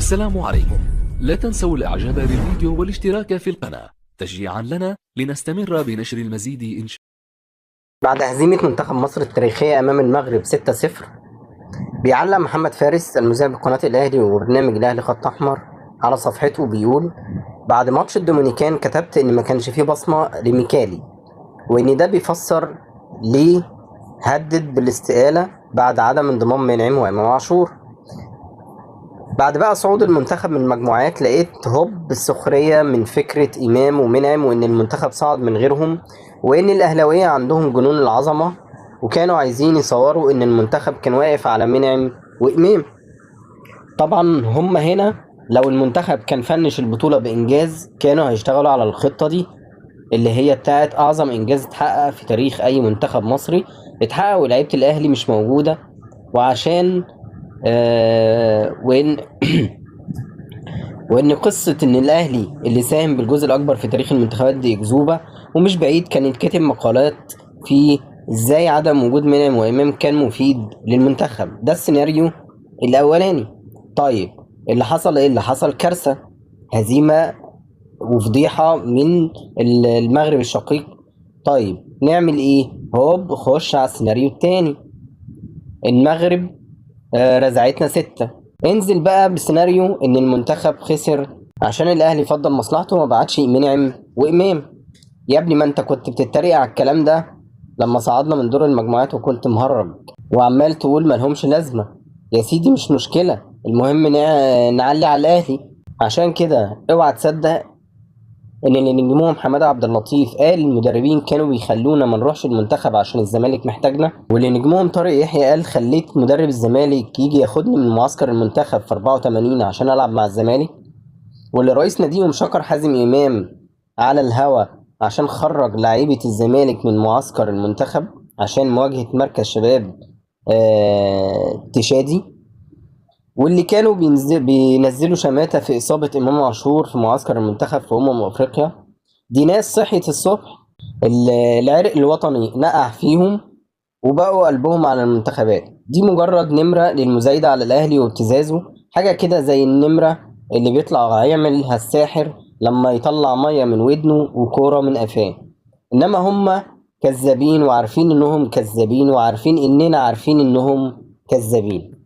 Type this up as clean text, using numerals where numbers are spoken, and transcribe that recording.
السلام عليكم. لا تنسوا الاعجاب بالفيديو والاشتراك في القناة تشجيعا لنا لنستمر بنشر المزيد إن شاء الله. بعد هزيمة منتخب مصر التاريخية أمام المغرب 6-0 بيعلق محمد فارس المذيع بقناة الأهلي وبرنامج الأهلي خط أحمر على صفحته بيقول: بعد ماتش الدومينيكان كتبت إن ما كانش فيه بصمة لميكالي، وإن ده بيفسر ليه هدد بالاستقالة بعد عدم انضمام منعم وإمام عاشور. بعد بقى صعود المنتخب من المجموعات لقيت هوب السخرية من فكرة إمام ومنعم، وإن المنتخب صعد من غيرهم، وإن الأهلاوية عندهم جنون العظمة وكانوا عايزين يصوروا إن المنتخب كان واقف على منعم وإمام. طبعا هم هنا لو المنتخب كان فنش البطولة بإنجاز كانوا هيشتغلوا على الخطة دي اللي هي بتاعت أعظم إنجاز اتحقق في تاريخ أي منتخب مصري اتحقق ولاعيبة الأهلي مش موجودة، وعشان وإن قصة إن الأهلي اللي ساهم بالجزء الأكبر في تاريخ المنتخبات دي أكذوبة، ومش بعيد كان يتكتب مقالات في إزاي عدم وجود منعم وإمام كان مفيد للمنتخب. ده السيناريو الأولاني. طيب اللي حصل إيه؟ اللي حصل كارثة، هزيمة وفضيحة من المغرب الشقيق. طيب نعمل إيه؟ هوب خش على السيناريو التاني، المغرب رزعتنا 6. انزل بقى بسيناريو ان المنتخب خسر عشان الاهلي فضل مصلحته وما بعتش منعم وامام. يا ابني ما انت كنت بتتريق على الكلام ده لما صعدنا من دور المجموعات وكنت مهرج وعمال تقول ملهمش لازمه. يا سيدي مش مشكله، المهم نعلي على الاهلي. عشان كده اوعى تصدق ان اللي نجمهم حماده عبد اللطيف قال المدربين كانوا بيخلونا ما نروحش المنتخب عشان الزمالك محتاجنا، واللي نجمهم طارق يحيى قال خليت مدرب الزمالك يجي ياخدني من معسكر المنتخب في 84 عشان العب مع الزمالك، واللي رئيس ناديهم شكر حازم امام على الهوا عشان خرج لاعيبه الزمالك من معسكر المنتخب عشان مواجهه مركز شباب تشادي، واللي كانوا بينزلوا شماتة في إصابة إمام عاشور في معسكر المنتخب في أفريقيا. دي ناس صحيت الصبح العرق الوطني نقع فيهم وبقوا قلبهم على المنتخبات. دي مجرد نمرة للمزايدة على الأهلي وابتزازه، حاجة كده زي النمرة اللي بيطلع هيعملها الساحر لما يطلع مية من ودنه وكورة من قفاه. إنما هم كذابين وعارفين إنهم كذابين وعارفين إننا عارفين إنهم كذابين.